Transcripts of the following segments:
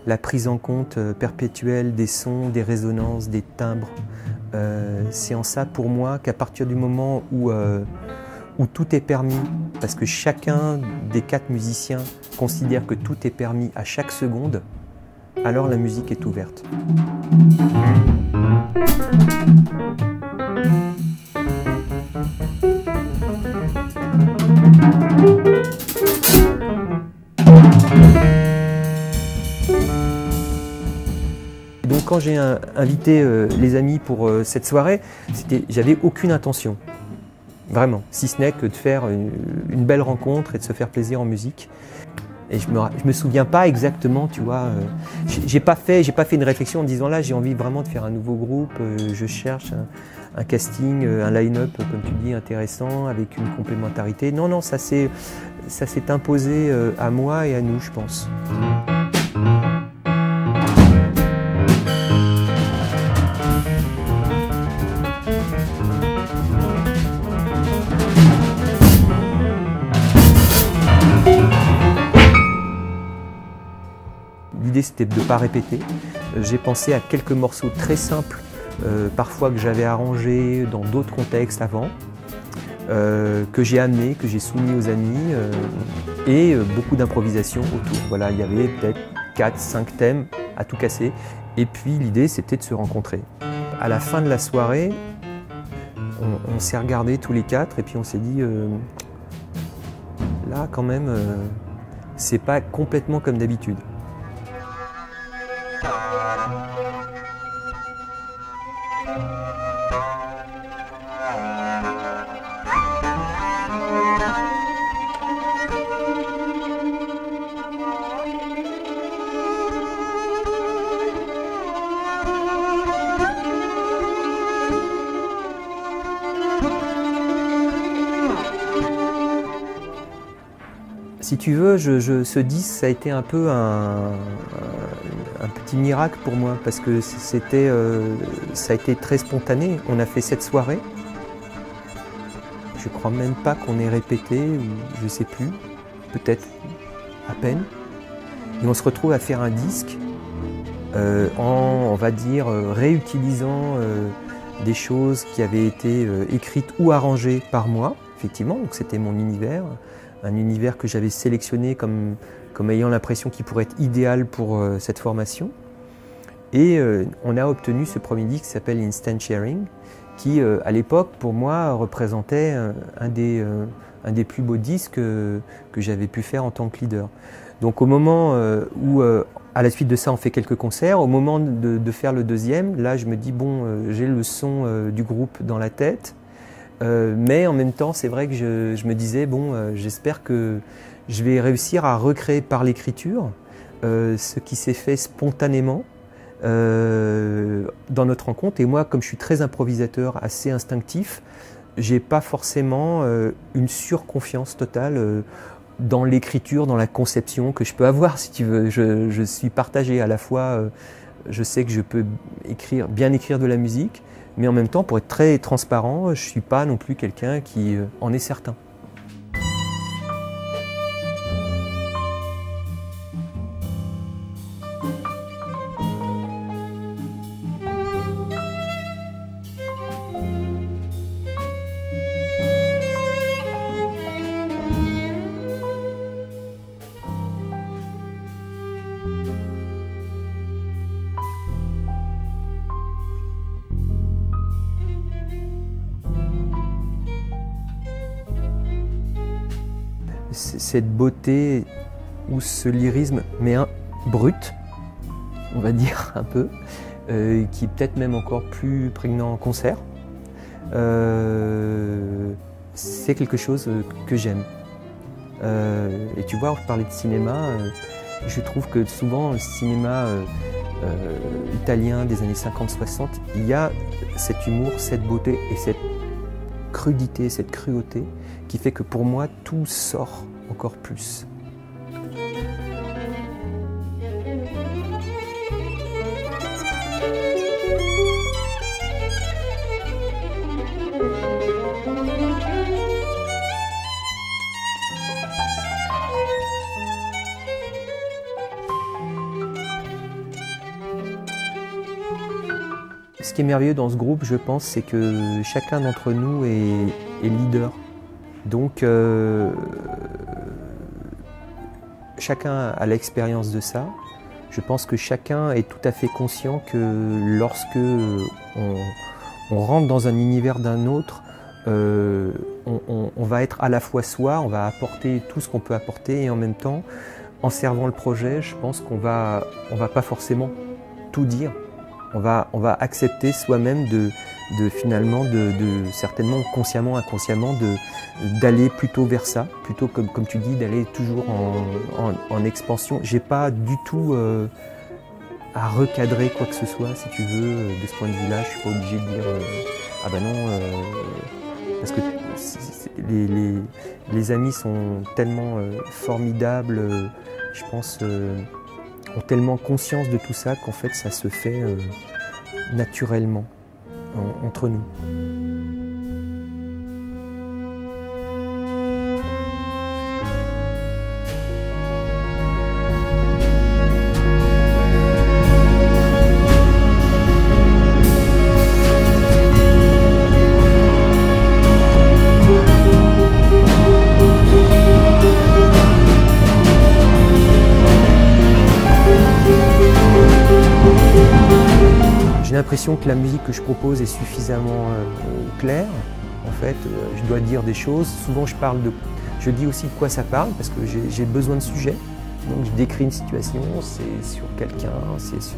la prise en compte perpétuelle des sons, des résonances, des timbres. C'est en ça pour moi qu'à partir du moment où tout est permis, parce que chacun des 4 musiciens considère que tout est permis à chaque seconde, alors la musique est ouverte. Donc quand j'ai invité les amis pour cette soirée, j'avais aucune intention, vraiment, si ce n'est que de faire une belle rencontre et de se faire plaisir en musique. Et je me souviens pas exactement, tu vois, j'ai pas fait une réflexion en disant là j'ai envie vraiment de faire un nouveau groupe, je cherche un casting, un line-up comme tu dis intéressant avec une complémentarité. Non, ça s'est imposé à moi et à nous, je pense. L'idée c'était de ne pas répéter. J'ai pensé à quelques morceaux très simples, parfois que j'avais arrangés dans d'autres contextes avant, que j'ai amenés, que j'ai soumis aux amis, et beaucoup d'improvisation autour. Voilà, il y avait peut-être 4-5 thèmes à tout casser. Et puis l'idée c'était de se rencontrer. À la fin de la soirée, on s'est regardés tous les 4 et puis on s'est dit là quand même, c'est pas complètement comme d'habitude. Si tu veux, ce disque, ça a été un peu un petit miracle pour moi, parce que ça a été très spontané. On a fait cette soirée. Je crois même pas qu'on ait répété, ou je sais plus, peut-être à peine. Et on se retrouve à faire un disque on va dire, réutilisant des choses qui avaient été écrites ou arrangées par moi, effectivement. Donc c'était mon univers. Un univers que j'avais sélectionné comme ayant l'impression qu'il pourrait être idéal pour cette formation. Et on a obtenu ce premier disque qui s'appelle Instant Sharing, qui à l'époque pour moi représentait un des plus beaux disques que j'avais pu faire en tant que leader. Donc au moment où à la suite de ça on fait quelques concerts, au moment de faire le deuxième, là je me dis bon j'ai le son du groupe dans la tête. Mais en même temps, c'est vrai que je me disais, bon, j'espère que je vais réussir à recréer par l'écriture ce qui s'est fait spontanément dans notre rencontre. Et moi, comme je suis très improvisateur, assez instinctif, j'ai pas forcément une surconfiance totale dans l'écriture, dans la conception que je peux avoir, si tu veux. Je suis partagé à la fois, je sais que je peux bien écrire de la musique, mais en même temps, pour être très transparent, je ne suis pas non plus quelqu'un qui en est certain. Cette beauté ou ce lyrisme, mais brut, on va dire un peu, qui est peut-être même encore plus prégnant en concert, c'est quelque chose que j'aime. Et tu vois, on parlait de cinéma, je trouve que souvent le cinéma italien des années 50-60, il y a cet humour, cette beauté et cette crudité, cette cruauté qui fait que pour moi tout sort encore plus. Ce qui est merveilleux dans ce groupe, je pense, c'est que chacun d'entre nous est leader. Donc, chacun a l'expérience de ça. Je pense que chacun est tout à fait conscient que lorsque on rentre dans un univers d'un autre, on va être à la fois soi, on va apporter tout ce qu'on peut apporter et en même temps, en servant le projet, je pense qu'on va pas forcément tout dire. On va accepter soi-même finalement certainement consciemment, inconsciemment, d'aller plutôt vers ça, plutôt comme tu dis, d'aller toujours en expansion. J'ai pas du tout à recadrer quoi que ce soit, si tu veux, de ce point de vue-là. Je suis pas obligé de dire ah ben non, parce que les amis sont tellement formidables, je pense. Ont tellement conscience de tout ça qu'en fait ça se fait naturellement entre nous. J'ai l'impression que la musique que je propose est suffisamment claire. En fait, je dois dire des choses. Souvent, je dis aussi de quoi ça parle parce que j'ai besoin de sujets. Donc, je décris une situation, c'est sur quelqu'un, c'est sur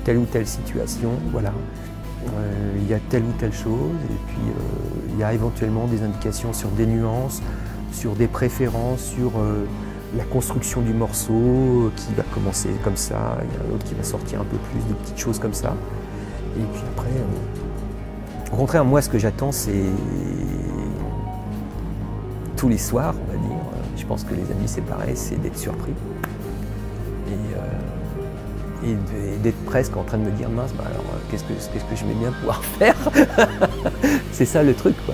telle ou telle situation. Voilà. Il y a telle ou telle chose. Et puis, il y a éventuellement des indications sur des nuances, sur des préférences, sur la construction du morceau qui va commencer comme ça. Il y en a un autre qui va sortir un peu plus de petites choses comme ça. Et puis après, au contraire, moi, ce que j'attends, c'est tous les soirs, on va dire. Je pense que les amis, c'est pareil, c'est d'être surpris. Et d'être presque en train de me dire, mince, bah alors, qu'est-ce que je vais bien pouvoir faire? C'est ça le truc, quoi.